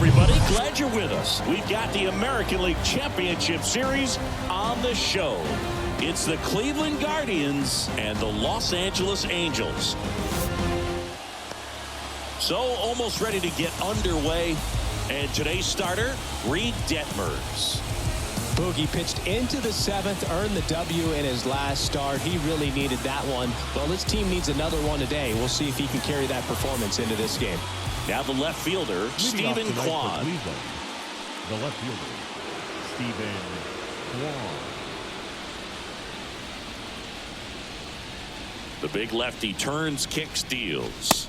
everybody. Glad you're with us. We've got the American League Championship Series on the show. It's the Cleveland Guardians and the Los Angeles Angels. So almost ready to get underway. And today's starter, Reed Detmers. Boogie pitched into the seventh, earned the W in his last start. He really needed that one. Well, this team needs another one today. We'll see if he can carry that performance into this game. Now the left fielder, Stephen Kwan. The left fielder, Stephen Kwan. The big lefty turns, kicks, deals.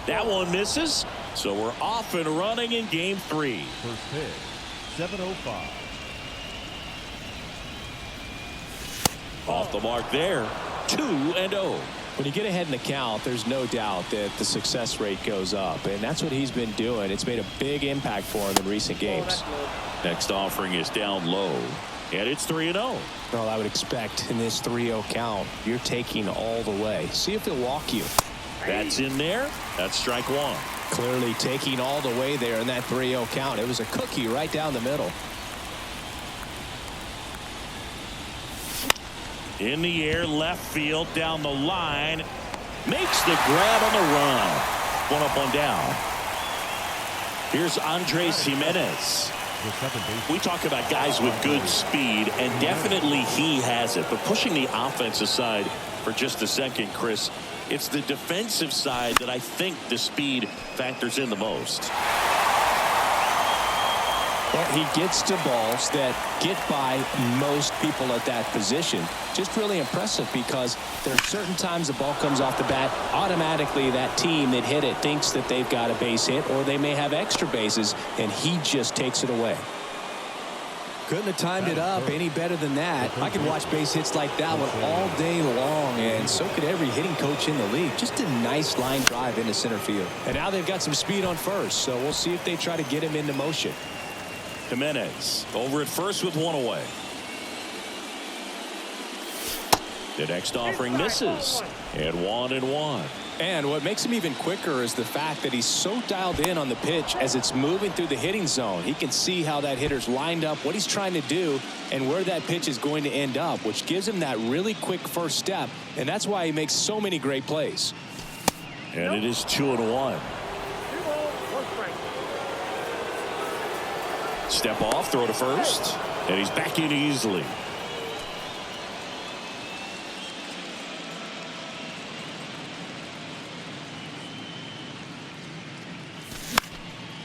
That one misses. So we're off and running in game 3. First pitch, 7:05. Off the mark there, 2-0. When you get ahead in the count, there's no doubt that the success rate goes up, and that's what he's been doing. It's made a big impact for him in recent games. Next offering is down low, and it's 3-0. Well, I would expect in this 3-0 count, you're taking all the way. See if he'll walk you. That's in there. That's strike one. Clearly taking all the way there in that 3-0 count. It was a cookie right down the middle. In the air, left field, down the line. Makes the grab on the run. One up, one down. Here's Andres Jimenez. We talk about guys with good speed, and definitely he has it. But pushing the offense aside for just a second, Chris, it's the defensive side that I think the speed factors in the most. Well, he gets to balls that get by most people at that position. Just really impressive because there are certain times the ball comes off the bat. Automatically, that team that hit it thinks that they've got a base hit, or they may have extra bases, and he just takes it away. Couldn't have timed it up any better than that. I could watch base hits like that one all day long, and so could every hitting coach in the league. Just a nice line drive into center field. And now they've got some speed on first, so we'll see if they try to get him into motion. Jimenez over at first with one away. The next offering misses, and 1-1. And what makes him even quicker is the fact that he's so dialed in on the pitch as it's moving through the hitting zone. He can see how that hitter's lined up, what he's trying to do, and where that pitch is going to end up, which gives him that really quick first step, and that's why he makes so many great plays. And it is 2-1. Step off, throw to first, and he's back in easily.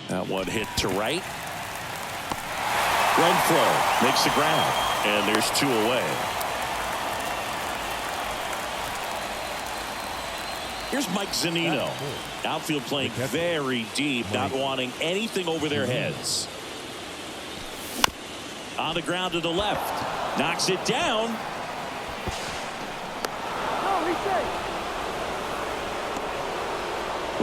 That one hit to right. Renfroe makes the grab, and there's 2 away. Here's Mike Zunino. Outfield playing very deep, not wanting anything over their heads. On the ground to the left. Knocks it down.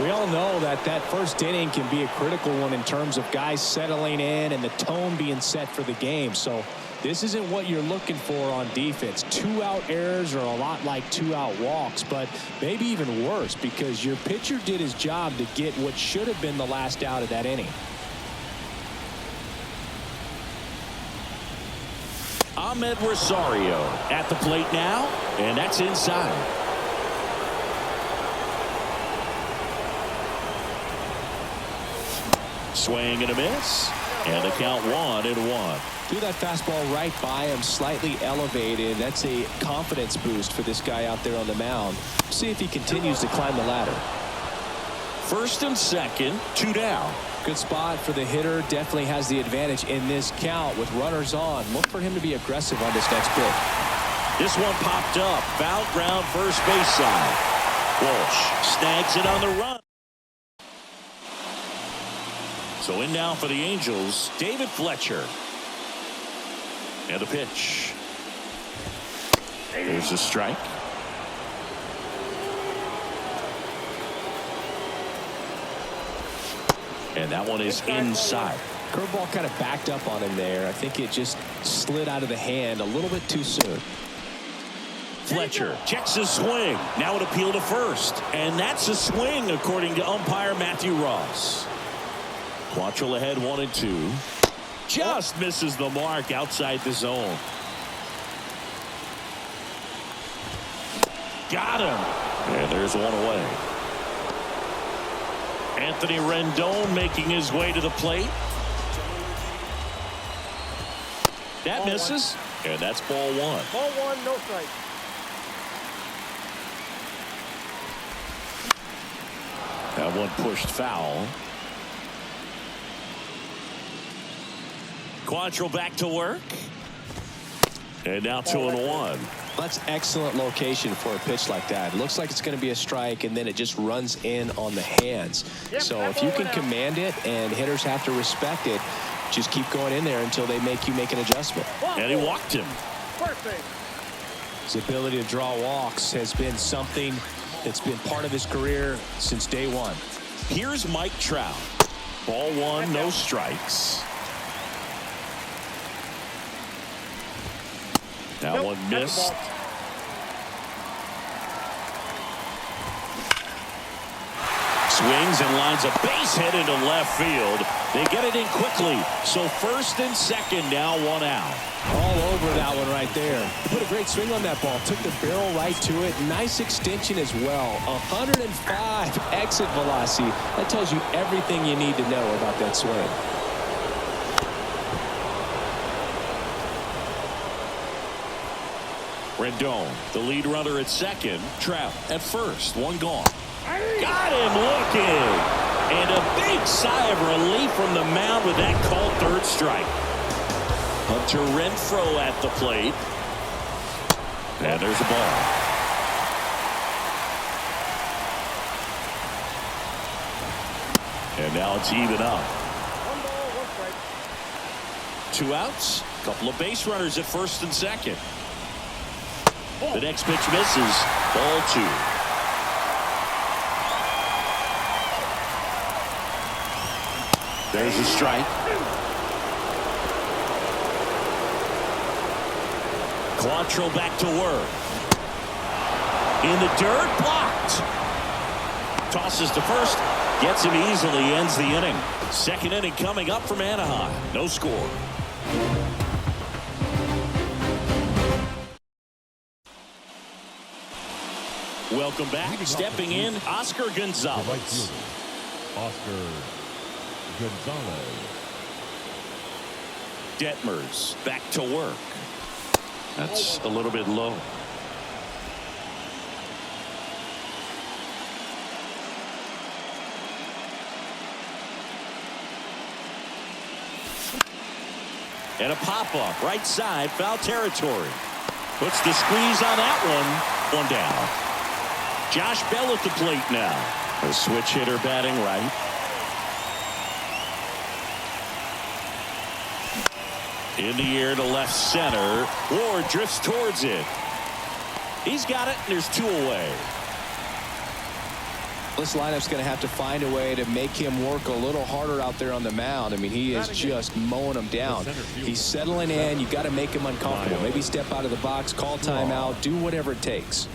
We all know that that first inning can be a critical one in terms of guys settling in and the tone being set for the game. So this isn't what you're looking for on defense. 2-out errors are a lot like 2-out walks, but maybe even worse because your pitcher did his job to get what should have been the last out of that inning. Ahmed Rosario at the plate now, and that's inside. Swing and a miss, and the count 1-1. Threw that fastball right by him, slightly elevated. That's a confidence boost for this guy out there on the mound. See if he continues to climb the ladder. First and second, 2 down. Good spot for the hitter. Definitely has the advantage in this count with runners on. Look for him to be aggressive on this next pitch. This one popped up. Foul ground, first base side. Walsh snags it on the run. So in now for the Angels, David Fletcher. And the pitch. There's a strike. And that one is inside. Curveball kind of backed up on him there. I think it just slid out of the hand a little bit too soon. Fletcher checks his swing. Now an appeal to first. And that's a swing according to umpire Matthew Ross. Quantrill ahead 1-2. Just misses the mark outside the zone. Got him. And there's one away. Anthony Rendon making his way to the plate. That misses. And that's ball one. Ball one, no strike. That one pushed foul. Quantrill back to work. And now 2-1. That's excellent location for a pitch like that. It looks like it's going to be a strike, and then it just runs in on the hands. So if you can command it and hitters have to respect it, just keep going in there until they make you make an adjustment. And he walked him. Perfect. His ability to draw walks has been something that's been part of his career since day one. Here's Mike Trout. Ball one, no strikes. That one missed. Swings and lines a base hit into left field. They get it in quickly. So first and second, now one out. All over that one right there. Put a great swing on that ball. Took the barrel right to it. Nice extension as well. 105 exit velocity. That tells you everything you need to know about that swing. Rendon, the lead runner at second. Trout at first. One gone. Got him looking. And a big sigh of relief from the mound with that called third strike. Hunter Renfroe at the plate. And there's a ball. And now it's even up. 1 ball, 1 strike. 2 outs. Couple of base runners at first and second. The next pitch misses. Ball 2. There's a strike. Quantrill back to work. In the dirt, blocked. Tosses to first. Gets him easily, ends the inning. Second inning coming up from Anaheim. No score. Welcome back. Stepping in, Oscar The right Gonzalez. fielder, Oscar Gonzalez. Detmers back to work. That's a little bit low. And a pop-up, right side, foul territory. Puts the squeeze on that one. One down. Josh Bell at the plate now. A switch hitter batting right. In the air to left center. Ward drifts towards it. He's got it, and there's 2 away. This lineup's going to have to find a way to make him work a little harder out there on the mound. I mean, he is just mowing them down. He's settling in. You got to make him uncomfortable. Maybe step out of the box, call timeout, do whatever it takes.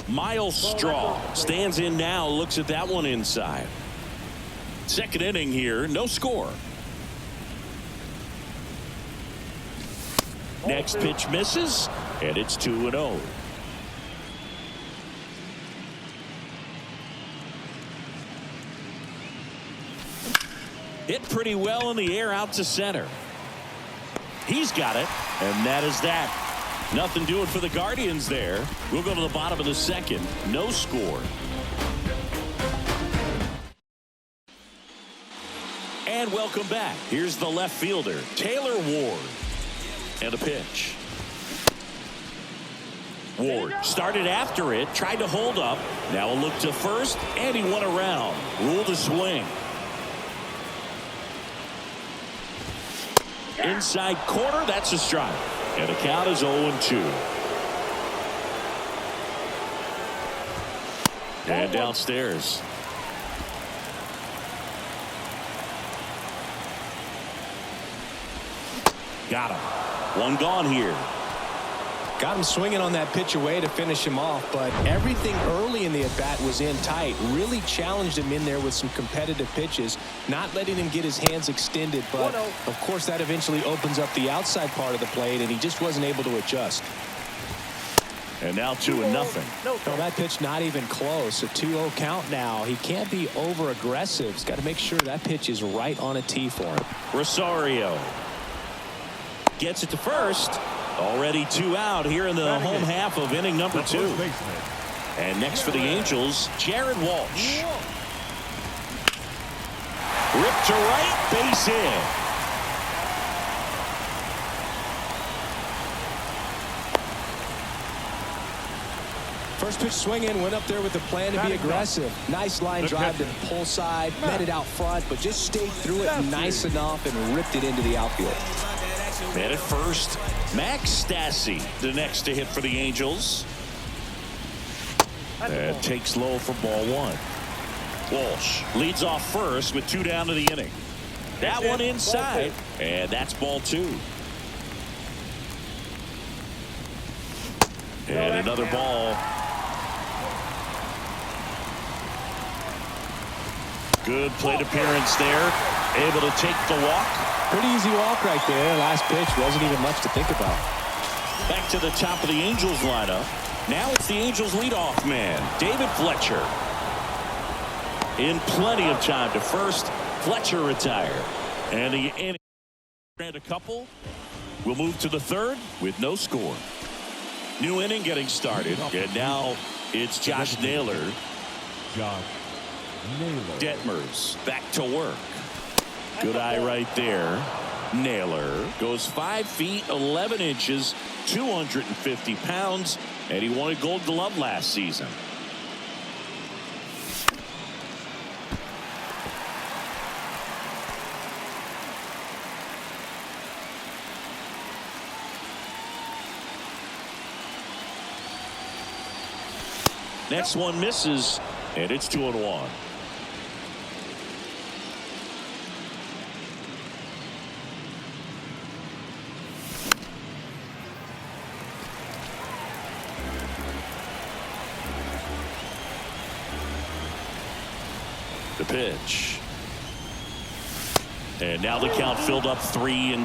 Miles Straw stands in now, looks at that one inside. Second inning here, no score. Next pitch misses, and it's 2-0. Hit pretty well in the air out to center. He's got it, and that is that. Nothing doing for the Guardians there. We'll go to the bottom of the second. No score. And welcome back. Here's the left fielder, Taylor Ward. And a pitch. Ward started after it, tried to hold up. Now a look to first, and he went around. Ruled a swing. Inside corner, that's a strike. And the count is 0-2. And downstairs. Got him. One gone here. Got him swinging on that pitch away to finish him off, but everything early in the at-bat was in tight. Really challenged him in there with some competitive pitches, not letting him get his hands extended, but of course that eventually opens up the outside part of the plate, and he just wasn't able to adjust. And now 2-0. Well, that pitch not even close. A 2-0 count now. He can't be over-aggressive. He's got to make sure that pitch is right on a tee for him. Rosario gets it to first. Already 2 out here in the home half of inning number 2. And next for the Angels, Jared Walsh. Ripped to right, base hit. First pitch swinging, went up there with the plan to be aggressive. Nice line drive to the pull side, met it out front, but just stayed through it nice enough and ripped it into the outfield. Man at first, Max Stassi, the next to hit for the Angels. And takes low for ball 1. Walsh leads off first with 2 down to the inning. That one inside, and that's ball 2. And another ball. Good plate appearance there. Able to take the walk. Pretty easy walk right there. Last pitch wasn't even much to think about. Back to the top of the Angels lineup. Now it's the Angels leadoff man, David Fletcher. In plenty of time to first. Fletcher retired. And the inning and a couple. We'll move to the 3rd with no score. New inning getting started. And now it's Josh Naylor. Detmers back to work. Good eye right there. Naylor goes 5 feet 11 inches, 250 pounds, and he won a Gold Glove last season. Next one misses, and it's 2-1. The pitch. And now the count filled up 3-2.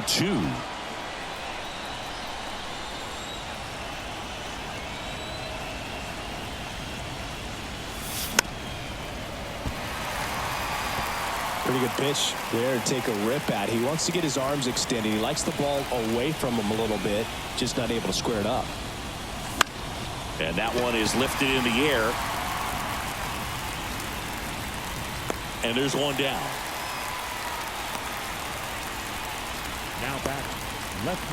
Pretty good pitch there to take a rip at. He wants to get his arms extended. He likes the ball away from him a little bit, just not able to square it up. And that one is lifted in the air. And there's one down. Now back, left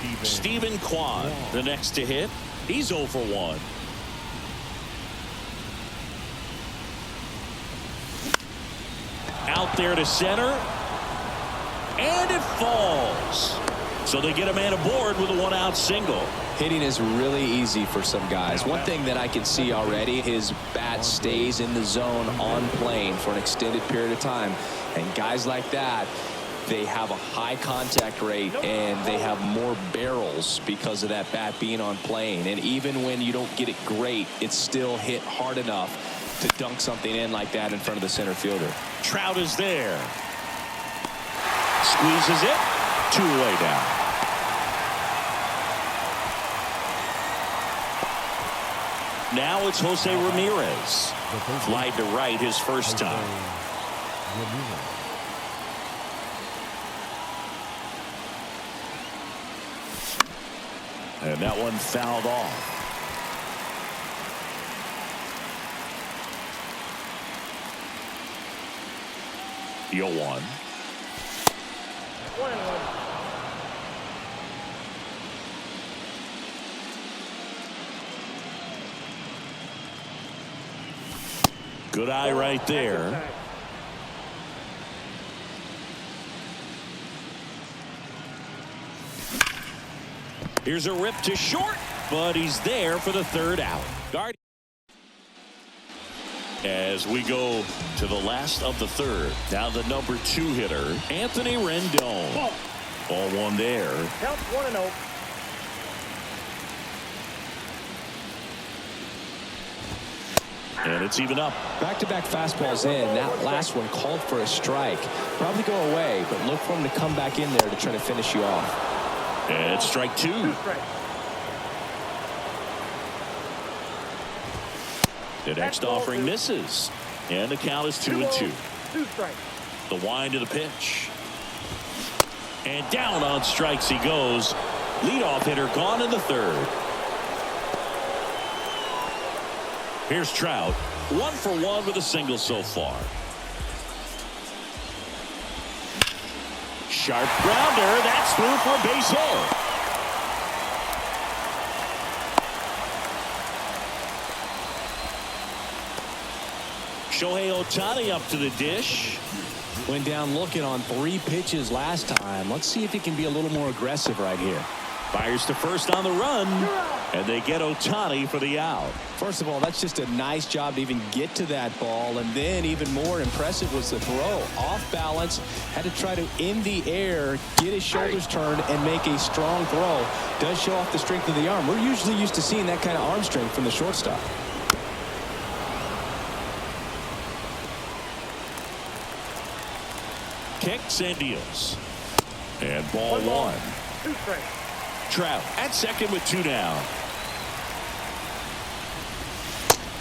fielder Stephen Kwan, the next to hit. He's 0 for 1. Out there to center. And it falls. So they get a man aboard with a 1-out single. Hitting is really easy for some guys. One thing that I can see already, his bat stays in the zone on plane for an extended period of time. And guys like that, they have a high contact rate and they have more barrels because of that bat being on plane. And even when you don't get it great, it's still hit hard enough to dunk something in like that in front of the center fielder. Trout is there. Squeezes it. 2 away down. Now it's Jose Ramirez. Fly to right his first time. And that one fouled off. The 0-1. 1-1. Good eye right there. Here's a rip to short, but he's there for the 3rd out. Guard. As we go to the last of the 3rd. Now the number 2 hitter, Anthony Rendon. Ball 1 there. Count 1-0. And it's even up. Back-to-back fastballs in. That last one called for a strike. Probably go away, but look for him to come back in there to try to finish you off. And it's strike two. The next offering misses. And the count is 2-2. The wind to the pitch. And down on strikes he goes. Leadoff hitter gone in the third. Here's Trout. 1 for 1 with a single so far. Sharp grounder. That's through for a base hit. Shohei Ohtani up to the dish. Went down looking on 3 pitches last time. Let's see if he can be a little more aggressive right here. Fires to first on the run. And they get Ohtani for the out. First of all, that's just a nice job to even get to that ball. And then even more impressive was the throw. Off balance. Had to try to, in the air, get his shoulders turned and make a strong throw. Does show off the strength of the arm. We're usually used to seeing that kind of arm strength from the shortstop. Kicks and deals. And ball 1. Trout at second with 2 down.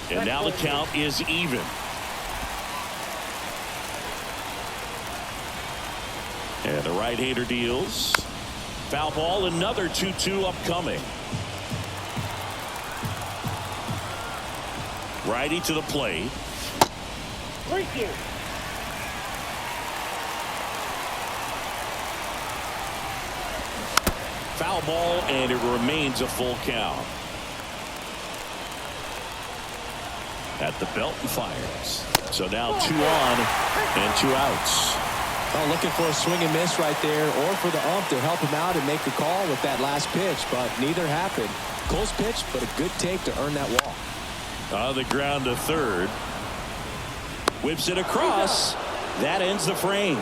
And now the count is even. And the right-hander deals. Foul ball, another 2-2 upcoming. Righty to the plate. Foul ball, and it remains a full count. At the belt and fires. So now 2 on and 2 outs. Oh, looking for a swing and miss right there, or for the ump to help him out and make a call with that last pitch, but neither happened. Close pitch, but a good take to earn that walk. On the ground to third. Whips it across. That ends the frame.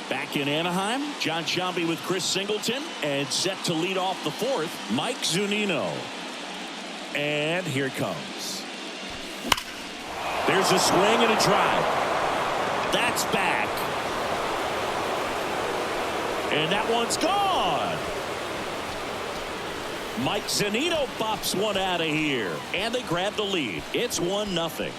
Back in Anaheim, John Sciambi with Chris Singleton, and set to lead off the 4th, Mike Zunino. And here it comes. There's a swing and a drive. That's back. And that one's gone. Mike Zunino bops one out of here. And they grab the lead. It's 1-0.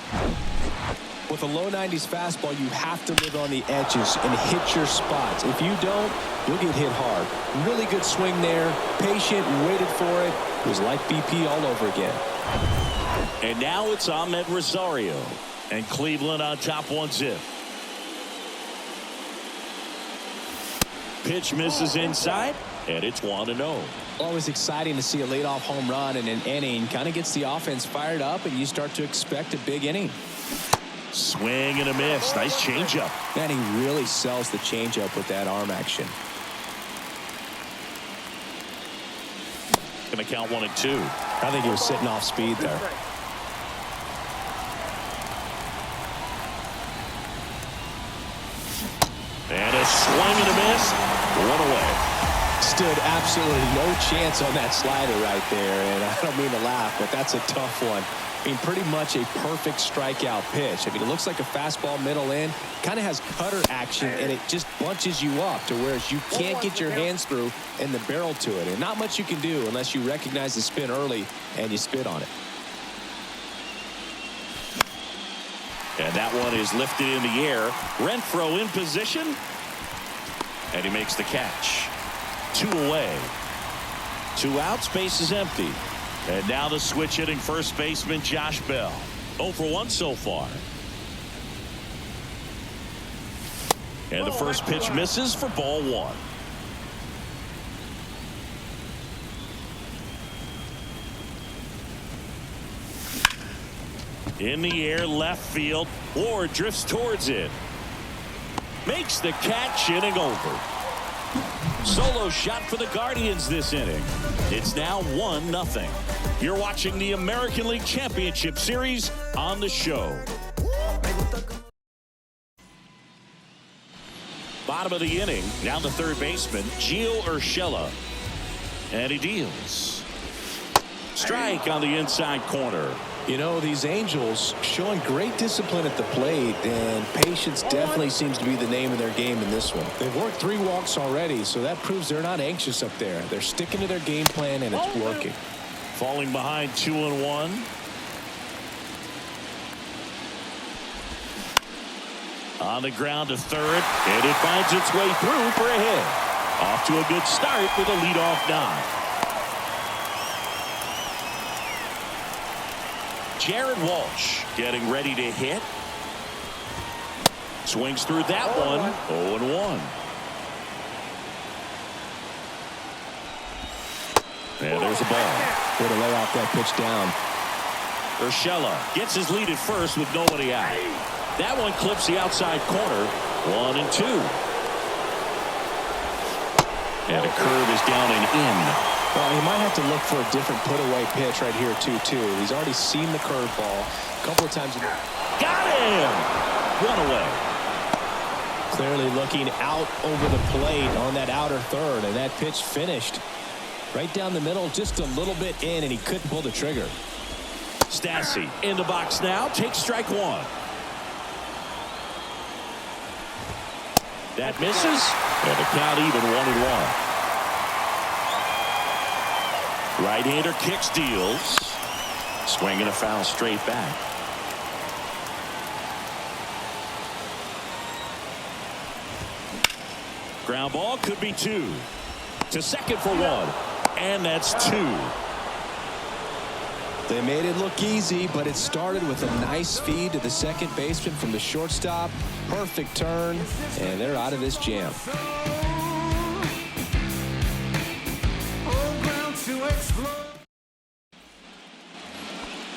With a low 90s fastball, you have to live on the edges and hit your spots. If you don't, you'll get hit hard. Really good swing there. Patient, waited for it. It was like BP all over again. And now it's Ahmed Rosario. And Cleveland on top 1-0. Pitch misses inside, and it's 1-0. Always exciting to see a leadoff home run in an inning. Kind of gets the offense fired up, and you start to expect a big inning. Swing and a miss. Nice changeup. Man, he really sells the changeup with that arm action. Gonna count 1 and 2. I think he was sitting off speed there. And a swing and a miss. 1 away. Stood absolutely no chance on that slider right there, and I don't mean to laugh, but that's a tough one. I mean, pretty much a perfect strikeout pitch. I mean, it looks like a fastball middle in, kind of has cutter action, and it just bunches you up to where you can't get your hands through and the barrel to it. And not much you can do unless you recognize the spin early and you spit on it. And that one is lifted in the air. Renfroe in position. And he makes the catch. 2 away. 2 outs, base is empty. And now the switch hitting first baseman Josh Bell. 0 for 1 so far. And the first pitch misses for ball 1. In the air, left field. Ward drifts towards it. Makes the catch, inning over. Solo shot for the Guardians this inning. It's now 1-0. You're watching the American League Championship Series on the show. Bottom of the inning, down to third baseman Gio Urshela. And he deals. Strike on the inside corner. You know, these Angels showing great discipline at the plate, and patience definitely seems to be the name of their game in this one. They've worked 3 walks already, so that proves they're not anxious up there. They're sticking to their game plan, and it's working. Falling behind 2-1. On the ground to third, and it finds its way through for a hit. Off to a good start with a leadoff knock. Jared Walsh getting ready to hit. Swings through that one. 0-1. And there's a ball. Way to lay off that pitch down. Urshela gets his lead at first with nobody out. That one clips the outside corner. 1-2. And a curve is down and in. Well, he might have to look for a different put-away pitch right here, too. He's already seen the curveball a couple of times. Got him! 1 away. Clearly looking out over the plate on that outer third, and that pitch finished right down the middle, just a little bit in, and he couldn't pull the trigger. Stassi in the box now, takes strike 1. That misses, and the count even 1-1. Right-hander kicks, deals. Swing and a foul straight back. Ground ball could be 2. To second for 1. And that's 2. They made it look easy, but it started with a nice feed to the second baseman from the shortstop. Perfect turn, and they're out of this jam.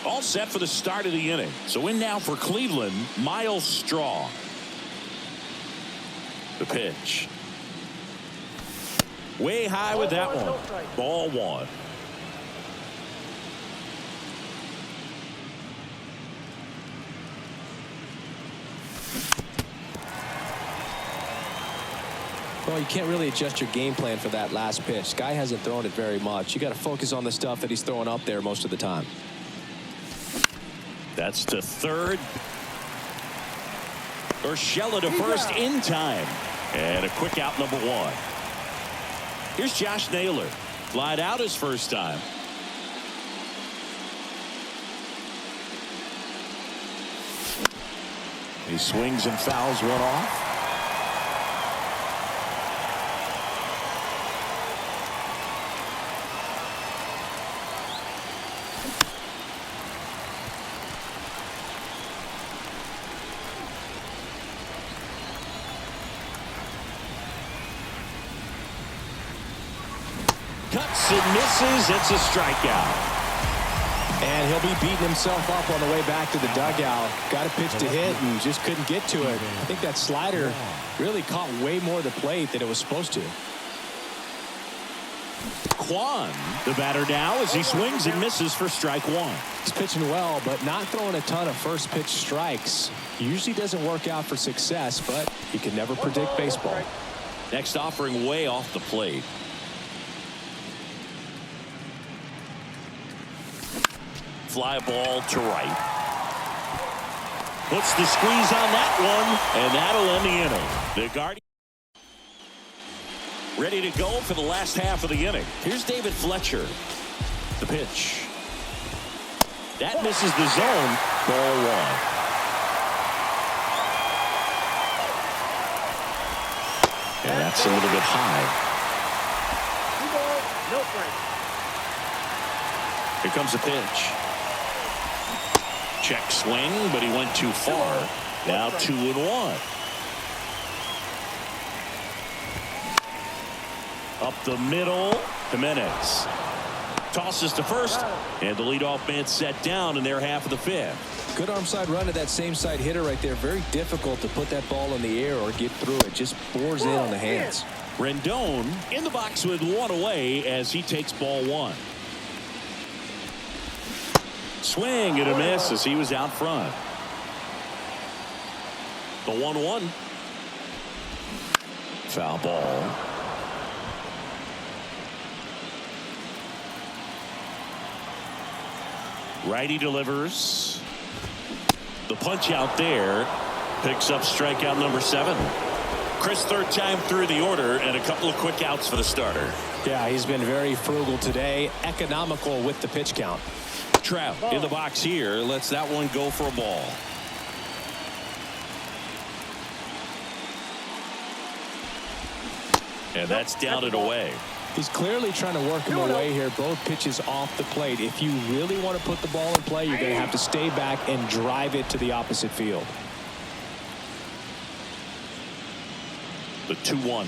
All set for the start of the inning. So in now for Cleveland, Miles Straw. The pitch. Way high with that one. Ball 1. Well, you can't really adjust your game plan for that last pitch. Guy hasn't thrown it very much. You got to focus on the stuff that he's throwing up there most of the time. That's to third. Urshela to first in time. And a quick out, number 1. Here's Josh Naylor. Flied out his first time. He swings and fouls one off. Cuts and misses. It's a strikeout. And he'll be beating himself up on the way back to the dugout. Got a pitch to hit and just couldn't get to it. I think that slider really caught way more of the plate than it was supposed to. Kwan, the batter now, as he swings and misses for strike 1. He's pitching well, but not throwing a ton of first pitch strikes. Usually doesn't work out for success, but you can never predict baseball. Next offering way off the plate. Fly ball to right. Puts the squeeze on that one, and that'll end the inning. The Guardian ready to go for the last half of the inning. Here's David Fletcher. The pitch. That misses the zone. Ball 1. And that's a little bit high. 2 balls, no strike. Here comes the pitch. Check swing, but he went too far. Now 2-1. Up the middle, Jimenez tosses to first, and the leadoff man set down in their half of the 5th. Good arm side run to that same side hitter right there. Very difficult to put that ball in the air or get through it. Just bores in on the hands. Rendon in the box with 1 away as he takes ball 1. Swing and a miss as he was out front. The 1-1. Foul ball. Righty delivers. The punch out there picks up strikeout number 7. Chris, third time through the order and a couple of quick outs for the starter. Yeah, he's been very frugal today, economical with the pitch count. Trout in the box here, lets that one go for a ball. And that's down and away. He's clearly trying to work him away here. Both pitches off the plate. If you really want to put the ball in play, you're going to have to stay back and drive it to the opposite field. The 2-1.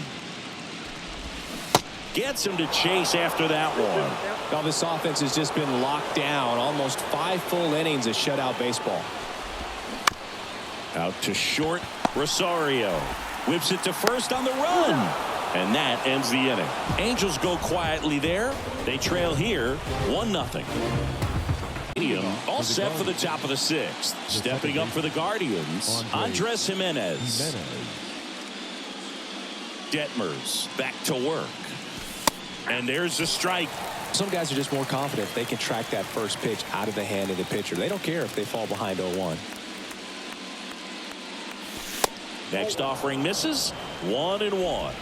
Gets him to chase after that one. Now this offense has just been locked down. Almost 5 full innings of shutout baseball. Out to short. Rosario whips it to first on the run. And that ends the inning. Angels go quietly there. They trail here 1-0. All set for the top of the 6th. Stepping up for the Guardians, Andres Jimenez. Detmers back to work. And there's a strike. Some guys are just more confident they can track that first pitch out of the hand of the pitcher. They don't care if they fall behind 0-1. Next offering misses. 1-1.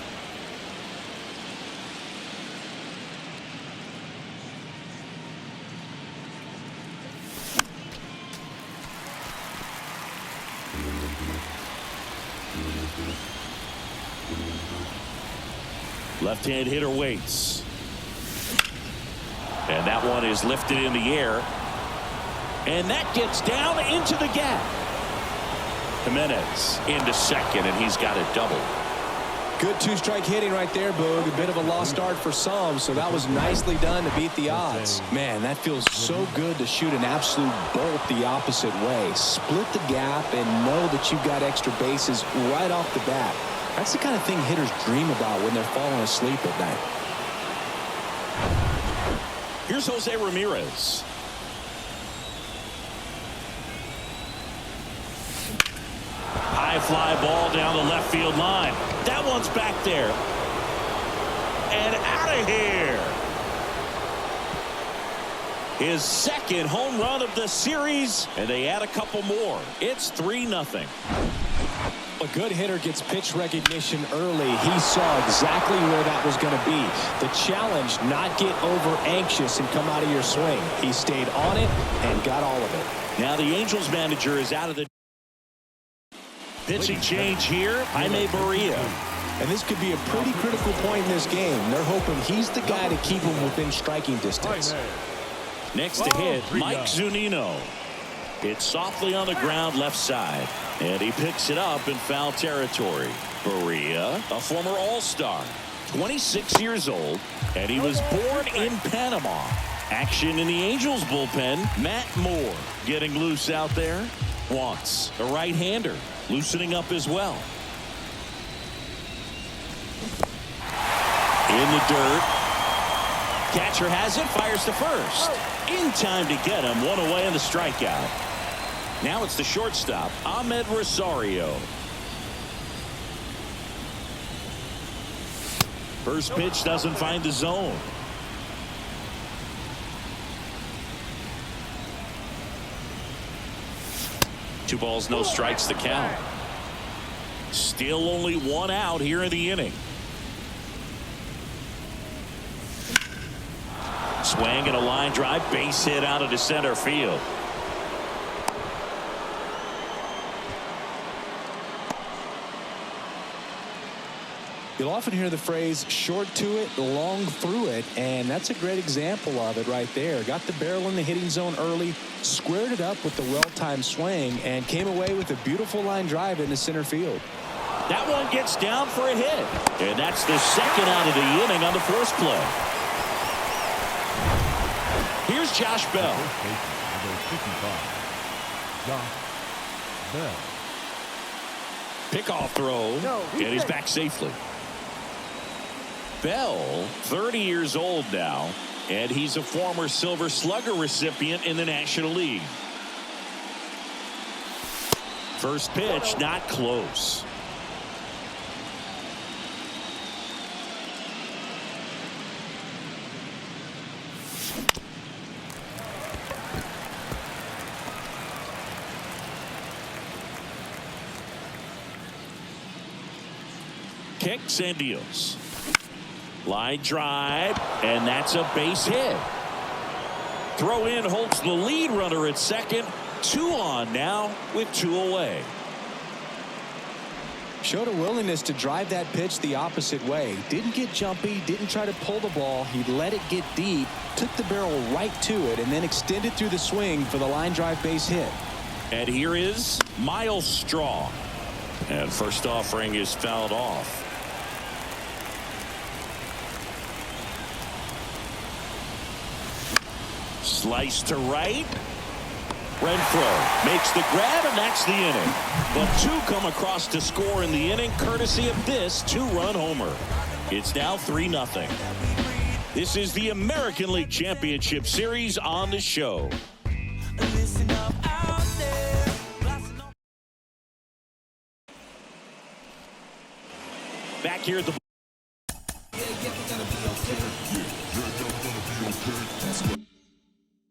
Left-hand hitter waits. And that one is lifted in the air. And that gets down into the gap. Jimenez into second, and he's got a double. Good 2-strike hitting right there, Boog. A bit of a lost start for some, so that was nicely done to beat the odds. Man, that feels so good to shoot an absolute bolt the opposite way. Split the gap and know that you've got extra bases right off the bat. That's the kind of thing hitters dream about when they're falling asleep at night. Here's Jose Ramirez. High fly ball down the left field line. That one's back there. And out of here. His second home run of the series, and they add a couple more. It's 3-0. A good hitter gets pitch recognition early. He saw exactly where that was going to be. The challenge, not get over anxious and come out of your swing. He stayed on it and got all of it. Now the Angels manager is out of the pitching change here. Jaime Barria. And this could be a pretty critical point in this game. They're hoping he's the guy to keep him within striking distance. Next to hit, Mike Zunino. It's softly on the ground left side. And he picks it up in foul territory. Barria, a former All-Star, 26 years old, and he was born in Panama. Action in the Angels bullpen. Matt Moore getting loose out there. Wants a right-hander, loosening up as well. In the dirt. Catcher has it, fires to first. In time to get him, one away in the strikeout. Now it's the shortstop, Ahmed Rosario. First pitch doesn't find the zone. Two balls, no strikes, the count. Still only one out here in the inning. Swing and a line drive, base hit out into center field. You'll often hear the phrase short to it, long through it, and that's a great example of it right there. Got the barrel in the hitting zone early, squared it up with the well-timed swing, and came away with a beautiful line drive into center field. That one gets down for a hit, and that's the second out of the inning on the force play. Here's Josh Bell. Pickoff throw, and he's back safely. Bell, 30 years old now, and he's a former Silver Slugger recipient in the National League. First pitch, not close. kicks and deals. Line drive, and that's a base hit. Throw in holds the lead runner at second. 2 on now with 2 away. Showed a willingness to drive that pitch the opposite way. Didn't get jumpy, didn't try to pull the ball. He let it get deep, took the barrel right to it, and then extended through the swing for the line drive base hit. And here is Miles Straw. And first offering is fouled off. Slice to right. Renfroe makes the grab, and that's the inning. But 2 come across to score in the inning, courtesy of this 2-run homer. It's now 3-0. This is the American League Championship Series on the show. Back here at the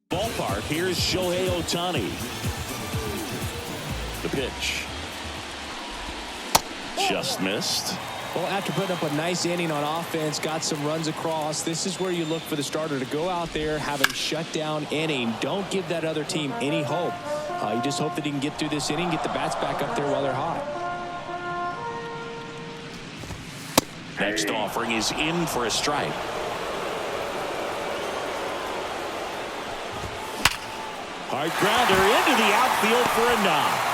ballpark, here's Shohei Ohtani. The pitch. Just missed. Well, after putting up a nice inning on offense, got some runs across, this is where you look for the starter to go out there, have a shutdown inning. Don't give that other team any hope. You just hope that he can get through this inning, get the bats back up there while they're hot. Next offering is in for a strike. Hard grounder into the outfield for a knock.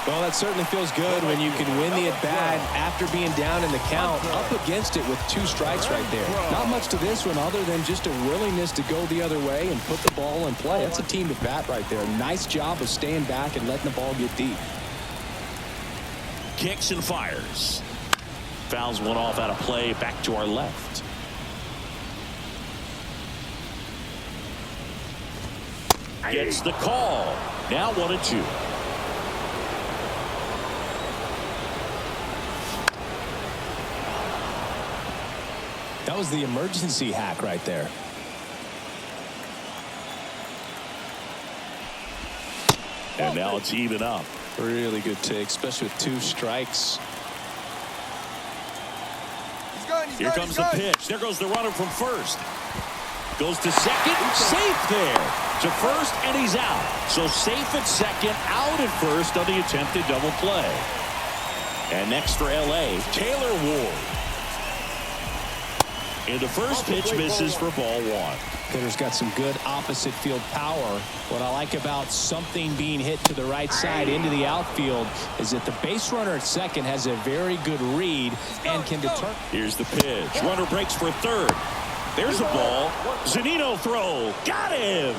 Well, that certainly feels good when you can win the at-bat after being down in the count, up against it with 2 strikes right there. Not much to this one other than just a willingness to go the other way and put the ball in play. That's a team at bat right there. Nice job of staying back and letting the ball get deep. Kicks and fires. Fouls one off out of play, back to our left. Gets the call. Now 1-2. That was the emergency hack right there. And now it's even up. Really good take, especially with 2 strikes. Here comes the pitch. There goes the runner from first. Goes to second. Safe there. To first, and he's out. So safe at second, out at first on the attempted double play. And next for L.A., Taylor Ward. And the first pitch misses for ball 1. Hitter's got some good opposite field power. What I like about something being hit to the right side into the outfield is that the base runner at second has a very good read and can determine. Here's the pitch. Runner breaks for third. There's a ball. Zunino throw. Got him.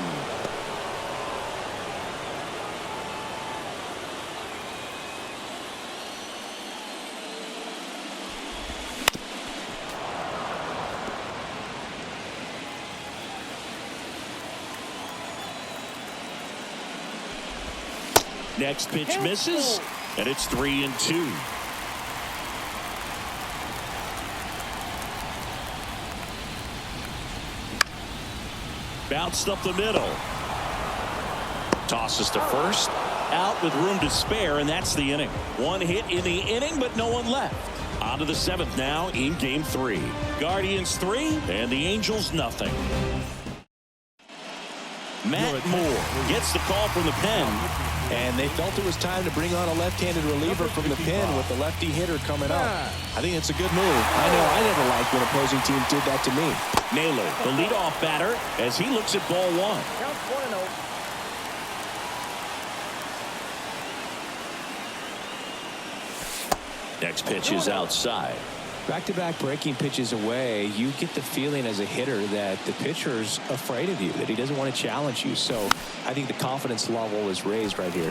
Next pitch misses, and it's 3-2. Bounced up the middle. Tosses to first. Out with room to spare, and that's the inning. 1 hit in the inning, but no one left. On to the 7th now in Game 3. Guardians 3, and the Angels nothing. Matt Moore gets the call from the pen. And they felt it was time to bring on a left-handed reliever from the pen with the lefty hitter coming up. I think it's a good move. I know I never liked when opposing teams did that to me. Naylor, the leadoff batter, as he looks at ball 1. Counts 1-0. Next pitch is outside. Back-to-back breaking pitches away, you get the feeling as a hitter that the pitcher's afraid of you, that he doesn't want to challenge you. So I think the confidence level is raised right here.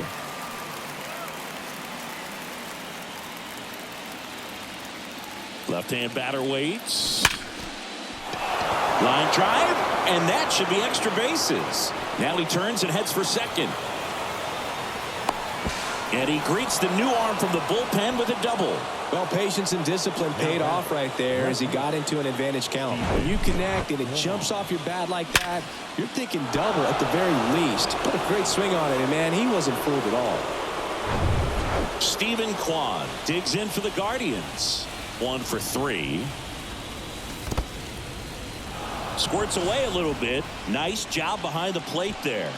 Left-hand batter waits. Line drive, and that should be extra bases. Now he turns and heads for second. And he greets the new arm from the bullpen with a double. Well, patience and discipline paid off right there as he got into an advantage count. When you connect and it jumps off your bat like that, you're thinking double at the very least. Put a great swing on it, and man, he wasn't fooled at all. Stephen Kwan digs in for the Guardians. 1 for 3. Squirts away a little bit. Nice job behind the plate there.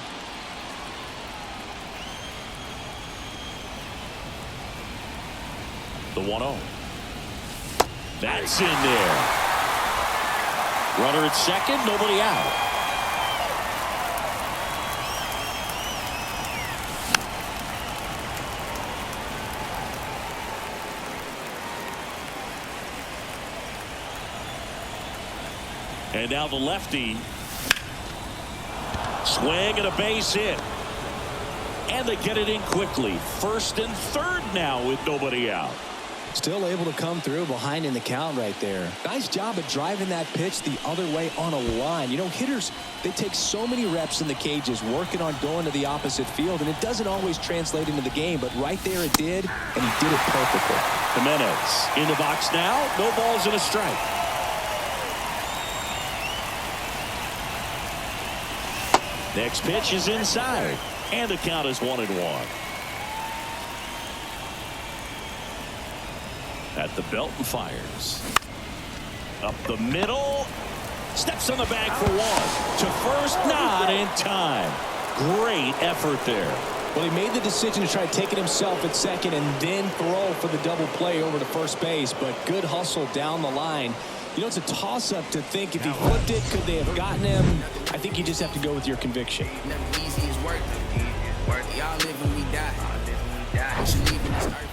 The 1-0. That's in there. Runner at second, nobody out. And now the lefty. Swing and a base hit. And they get it in quickly. First and third now with nobody out. Still able to come through behind in the count right there. Nice job of driving that pitch the other way on a line. You know, hitters, they take so many reps in the cages working on going to the opposite field, and it doesn't always translate into the game, but right there it did, and he did it perfectly. Jimenez in the box now. No balls and a strike. Next pitch is inside, and the count is 1-1. At the belt and fires. Up the middle. Steps on the bag for 1. To first, not in time. Great effort there. Well, he made the decision to try to take it himself at second and then throw for the double play over to first base, but good hustle down the line. You know, it's a toss-up to think if he flipped it, could they have gotten him? I think you just have to go with your conviction. Easy is work. Y'all live and we die. Once you leave in this earth.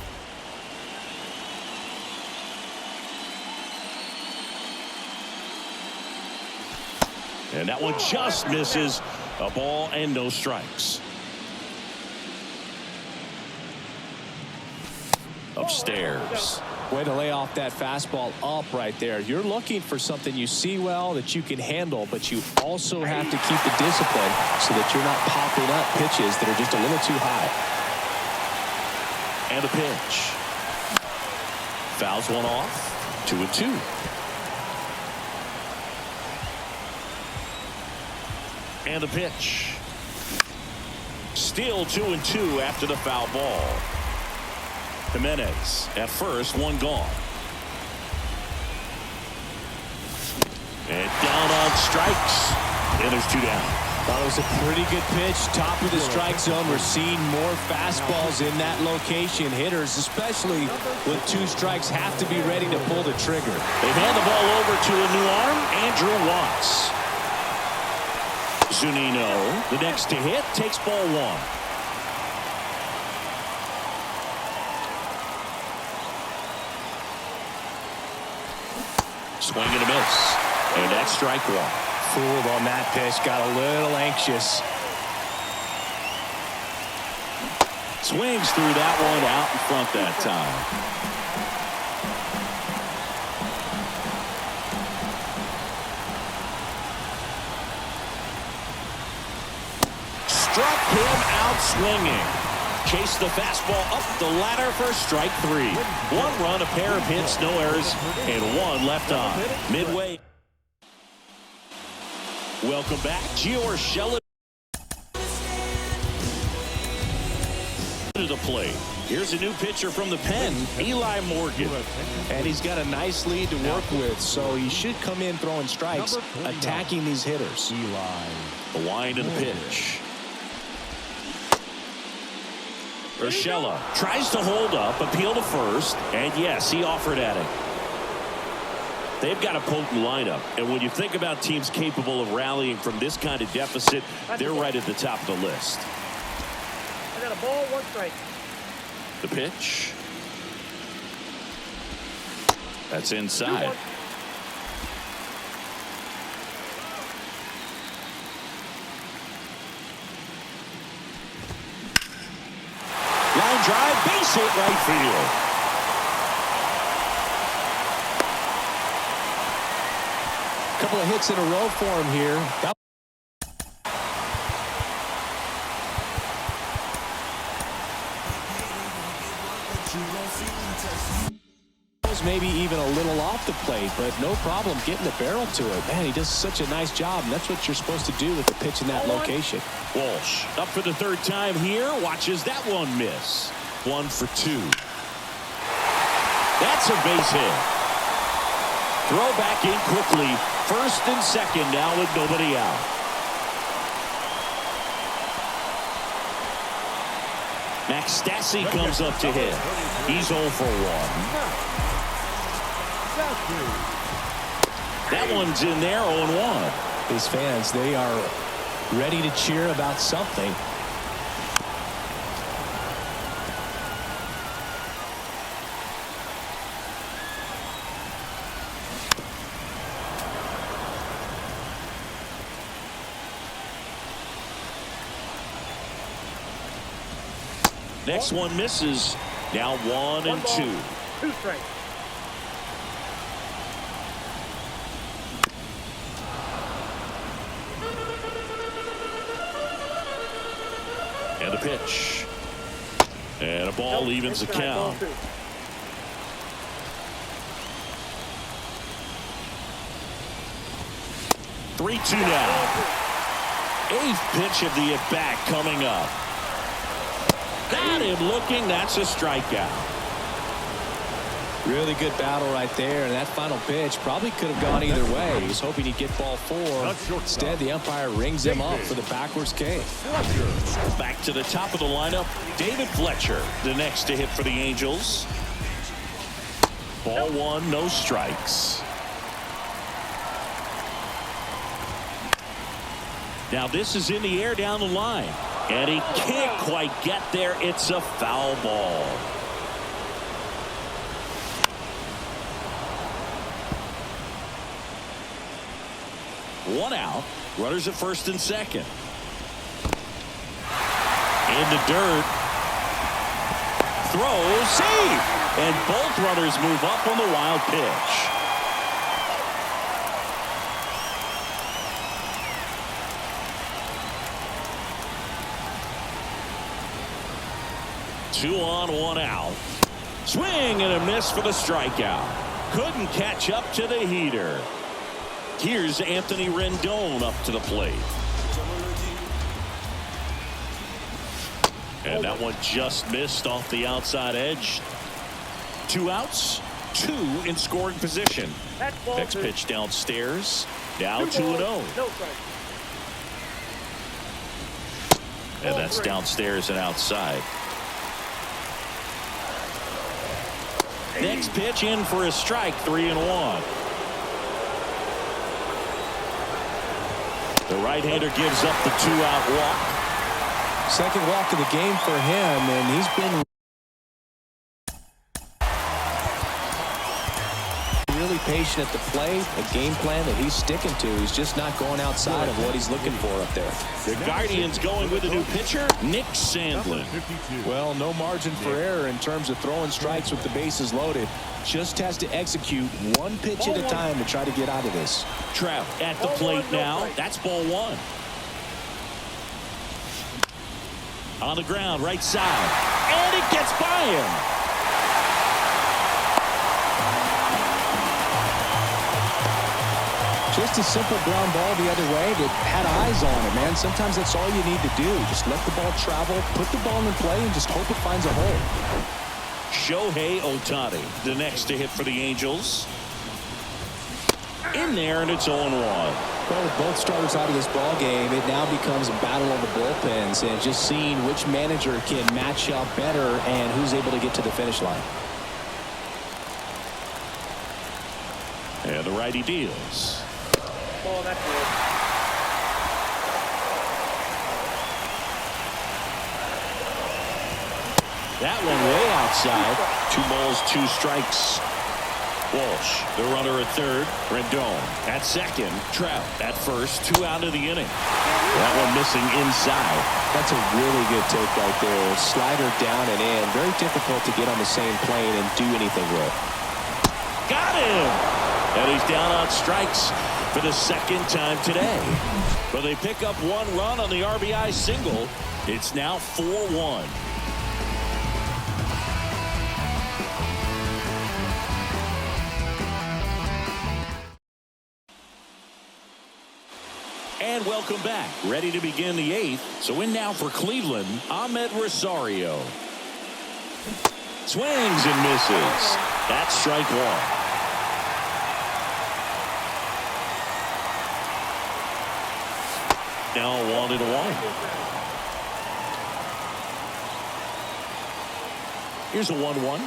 And that one just misses. A ball and no strikes. Upstairs. Way to lay off that fastball up right there. You're looking for something you see well that you can handle, but you also have to keep the discipline so that you're not popping up pitches that are just a little too high. And a pitch. Fouls one off. 2-2. And a pitch. Still 2-2 after the foul ball. Jimenez at first, 1 gone. And down on strikes. And there's 2 down. Thought it was a pretty good pitch. Top of the strike zone. We're seeing more fastballs in that location. Hitters, especially with 2 strikes, have to be ready to pull the trigger. They hand the ball over to a new arm, Andrew Watts. Zunino, the next to hit, takes ball 1. Swing and a miss. And that's strike 1. Fooled on that pitch. Got a little anxious. Swings through that one out in front that time. Struck him out swinging. Chased the fastball up the ladder for strike 3. 1 run, a pair of hits, no errors, and 1 left on. Midway. Welcome back. Gio Urshela to the plate. Here's a new pitcher from the pen, Eli Morgan. And he's got a nice lead to work with, so he should come in throwing strikes, attacking these hitters. The wind and the pitch. Urshela tries to hold up, appeal to first, and yes, he offered at it. They've got a potent lineup, and when you think about teams capable of rallying from this kind of deficit, they're right at the top of the list. I got a ball, 1 strike. The pitch. That's inside. Line drive, base hit right field. Couple of hits in a row for him here. That was maybe even a little off the plate, but no problem getting the barrel to it. Man, he does such a nice job, and that's what you're supposed to do with the pitch in that location. Walsh up for the 3rd time here. Watches that one miss. 1 for 2. That's a base hit. Throw back in quickly. First and second now with nobody out. Max Stassi comes up to hit. He's 0 for 1. That one's in there, 0-1. These fans, they are ready to cheer about something. Next one misses. Now 1 and 2. 2 strikes. And a pitch. And a ball evens the count. 3-2 now. 8th pitch of the at-bat coming up. Got him looking. That's a strikeout. Really good battle right there, and that final pitch probably could have gone either way. He was hoping he'd get ball 4. Instead, the umpire rings him up for the backwards K. Back to the top of the lineup, David Fletcher, the next to hit for the Angels. Ball 1, no strikes. Now this is in the air down the line, and he can't quite get there. It's a foul ball. One out. Runners at first and second. In the dirt. Throw, save, and both runners move up on the wild pitch. Two on, one out. Swing and a miss for the strikeout. Couldn't catch up to the heater. Here's Anthony Rendon up to the plate. And that one just missed off the outside edge. 2 outs, 2 in scoring position. Next pitch downstairs. Now 2-0. And that's downstairs and outside. Next pitch in for a strike, 3-1. The right-hander gives up the 2-out walk. Second walk of the game for him, and he's been really patient at the plate. A game plan that he's sticking to. He's just not going outside of what he's looking for up there. The Guardians going with a new pitcher, Nick Sandlin. Well, no margin for error in terms of throwing strikes with the bases loaded. Just has to execute one pitch at a time to try to get out of this. Trout at the plate now. That's ball 1. On the ground, right side. And it gets by him. Just a simple ground ball the other way that had eyes on it, man. Sometimes that's all you need to do. Just let the ball travel, put the ball in play, and just hope it finds a hole. Shohei Ohtani, the next to hit for the Angels. In there, and it's 0-1. Well, with both starters out of this ball game, it now becomes a battle of the bullpens and just seeing which manager can match up better and who's able to get to the finish line. And the righty deals. Oh, that's good. That one way outside. 2 balls, 2 strikes. Walsh, the runner at third. Rendon at second. Trout at first. 2 out of the inning. That one missing inside. That's a really good take right there. Slider down and in. Very difficult to get on the same plane and do anything with. Got him! And he's down on strikes for the second time today. But they pick up 1 run on the RBI single. It's now 4-1. And welcome back. Ready to begin the 8th. So in now for Cleveland, Ahmed Rosario. Swings and misses. That's strike one. Now 1-1. Here's a 1-1.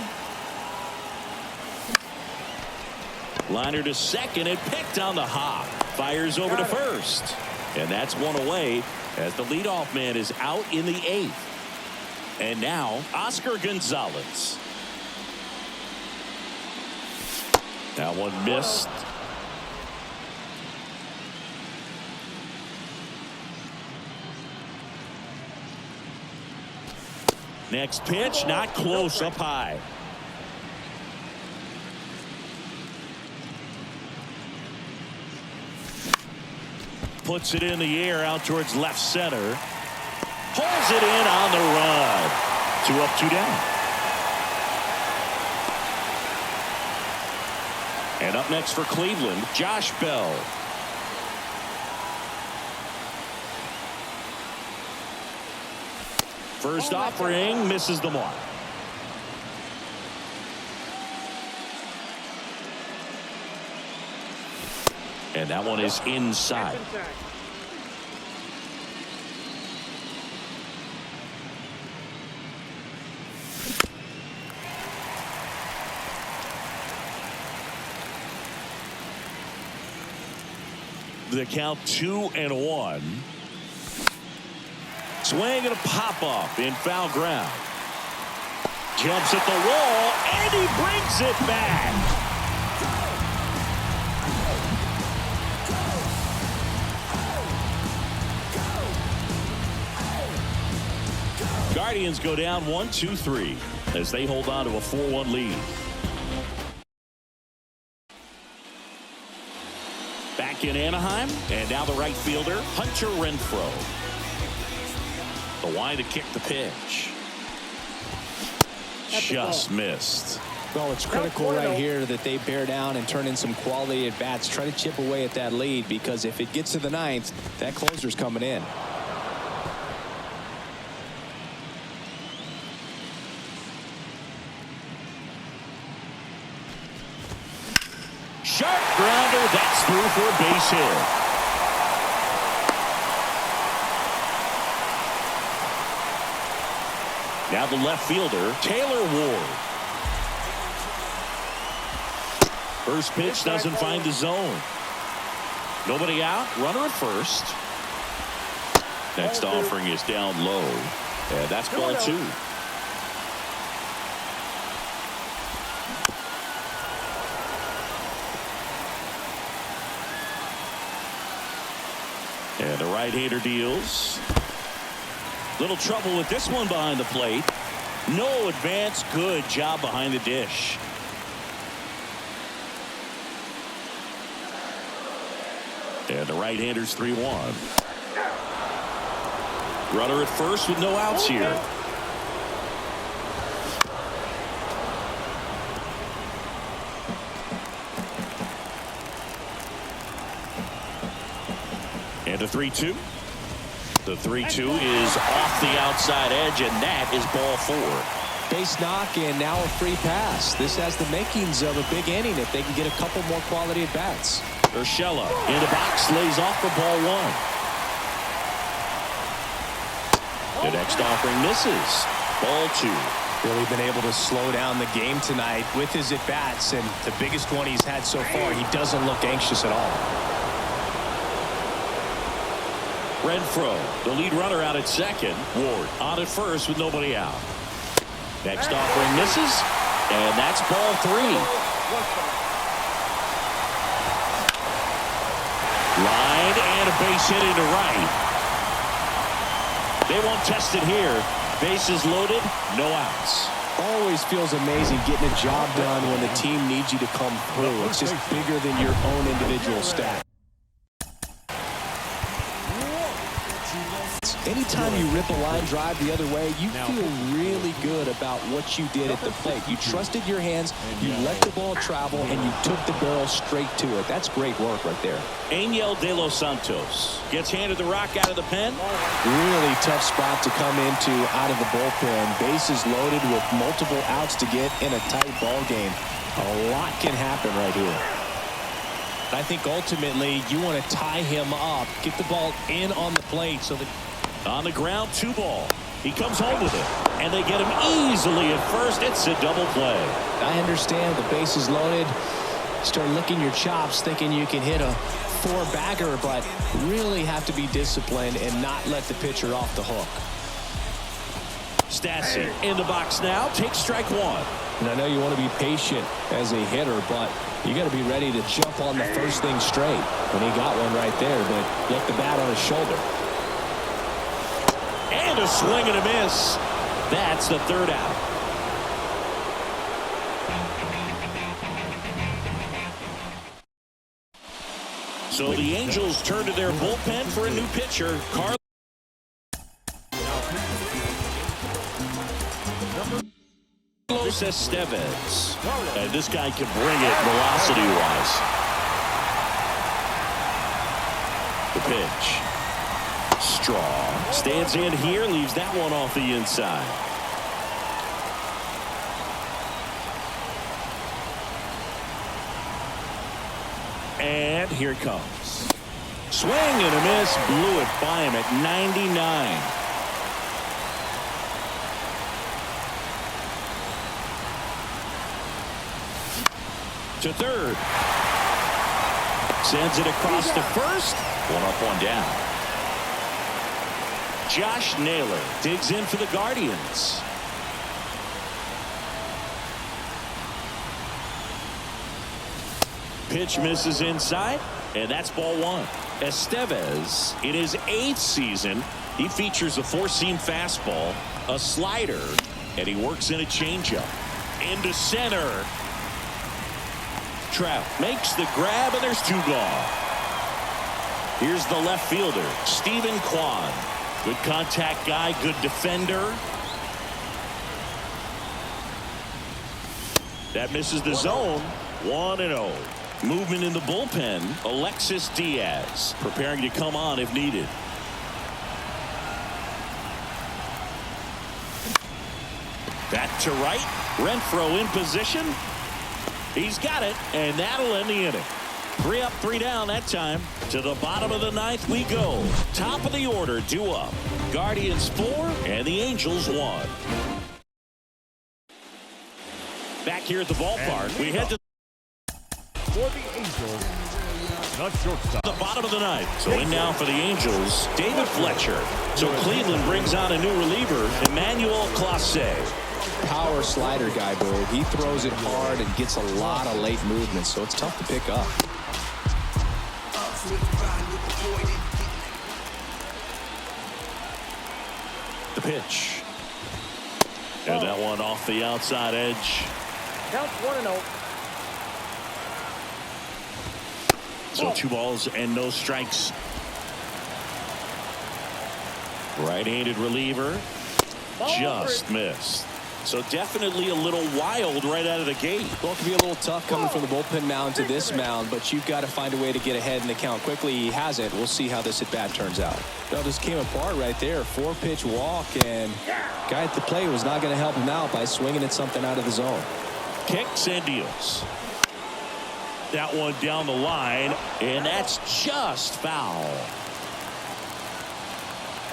Liner to second and picked on the hop. Fires over to first. And that's one away as the leadoff man is out in the 8th. And now Oscar Gonzalez. That one missed. Next pitch, not close, up high. Puts it in the air out towards left center. Pulls it in on the run. 2 up, 2 down. And up next for Cleveland, Josh Bell. First offering misses the mark. And that one is inside. The count 2-1. Swing and a pop up in foul ground. Jumps at the wall and he brings it back. Guardians go down 1-2-3 as they hold on to a 4-1 lead. Back in Anaheim, and now the right fielder, Hunter Renfroe. The line to kick the pitch. Just missed. Well, it's critical right here that they bear down and turn in some quality at bats. Try to chip away at that lead, because if it gets to the 9th, that closer's coming in. Sharp grounder, that's through for a base hit. Now the left fielder, Taylor Ward. First pitch doesn't find the zone. Nobody out, runner at first. Next offering is down low, and that's ball 2. And the right-hander deals. Little trouble with this one behind the plate. No advance. Good job behind the dish. And the right-hander's 3-1. Runner at first with no outs here. And a 3-2. The 3-2 is off the outside edge, and that is ball 4. Base knock and now a free pass. This has the makings of a big inning if they can get a couple more quality at bats. Urshela in the box, lays off for ball 1. The next offering misses. Ball 2. Really been able to slow down the game tonight with his at bats, and the biggest one he's had so far. He doesn't look anxious at all. Renfroe, the lead runner, out at second. Ward on at first with nobody out. Next offering misses, and that's ball 3. Line and a base hit into right. They won't test it here. Bases loaded, no outs. Always feels amazing getting a job done when the team needs you to come through. It's just bigger than your own individual stat. Anytime you rip a line drive the other way, you feel really good about what you did at the plate. You trusted your hands, you let the ball travel, and you took the barrel straight to it. That's great work right there. Angel De Los Santos gets handed the rock out of the pen. Really tough spot to come into out of the bullpen. Bases loaded with multiple outs to get in a tight ball game. A lot can happen right here. I think ultimately you want to tie him up, get the ball in on the plate so that on the ground, 2 ball. He comes home with it, and they get him easily at first. It's a double play. I understand the base is loaded. Start licking your chops thinking you can hit a 4-bagger, but really have to be disciplined and not let the pitcher off the hook. Stassi in the box now, takes strike 1. And I know you want to be patient as a hitter, but you got to be ready to jump on the first thing straight. And he got one right there, but left the bat on his shoulder. And a swing and a miss. That's the 3rd out. So the Angels turn to their bullpen for a new pitcher, Carlos Estevez. And this guy can bring it velocity-wise. The pitch. Straw stands in here, leaves that one off the inside. And here it comes. Swing and a miss, blew it by him at 99. To third. Sends it across to first. 1 up, 1 down. Josh Naylor digs in for the Guardians. Pitch misses inside, and that's ball 1. Estevez, in his 8th season, he features a 4-seam fastball, a slider, and he works in a changeup. Into center. Trout makes the grab, and there's 2 gone. Here's the left fielder, Stephen Kwan. Good contact guy, good defender. That misses the zone. 1-0. Movement in the bullpen. Alexis Diaz preparing to come on if needed. Back to right. Renfroe in position. He's got it, and that'll end the inning. 3 up, 3 down that time. To the bottom of the 9th we go. Top of the order, 2 up. Guardians 4 and the Angels 1. Back here at the ballpark, we head to for the Angels, the shortstop. the bottom of the 9th. So in now for the Angels, David Fletcher. So Cleveland brings on a new reliever, Emmanuel Clase. Power slider guy, Bird. He throws it hard and gets a lot of late movement, so it's tough to pick up. The pitch. And that one off the outside edge. Counts 1-0. So 2 balls and no strikes. Right-handed reliever. Just missed. So definitely a little wild right out of the gate. Well, it can be a little tough coming from the bullpen mound to this mound, but you've got to find a way to get ahead in the count quickly. He hasn't. We'll see how this at-bat turns out. Well, this came apart right there. 4-pitch walk, and guy at the plate was not going to help him out by swinging at something out of the zone. Kicks and deals. That one down the line, and that's just foul.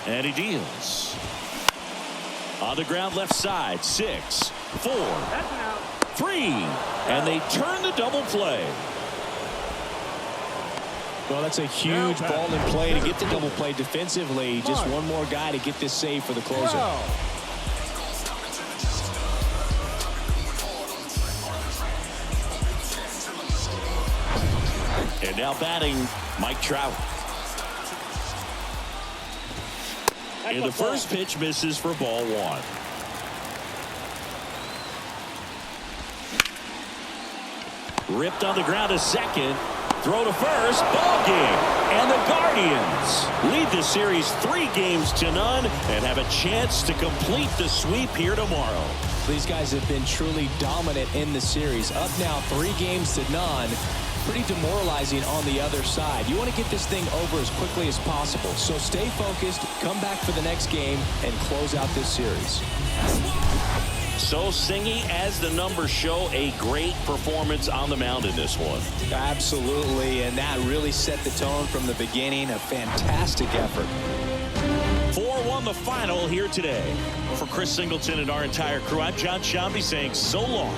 And he deals. On the ground left side, 6, 4, 3, and they turn the double play. Well, that's a huge ball in play to get the double play defensively. Just one more guy to get this save for the closer. And now batting, Mike Trout. And the first pitch misses for ball 1. Ripped on the ground to second. throw to first. Ball game. And the Guardians lead the series 3-0 and have a chance to complete the sweep here tomorrow. These guys have been truly dominant in the series. Up now 3-0. Pretty demoralizing on the other side. You want to get this thing over as quickly as possible. So stay focused, come back for the next game, and close out this series. So Singy, as the numbers show, a great performance on the mound in this one. Absolutely, and that really set the tone from the beginning. A fantastic effort. 4-1 the final here today. For Chris Singleton and our entire crew, I'm John Shambi saying so long.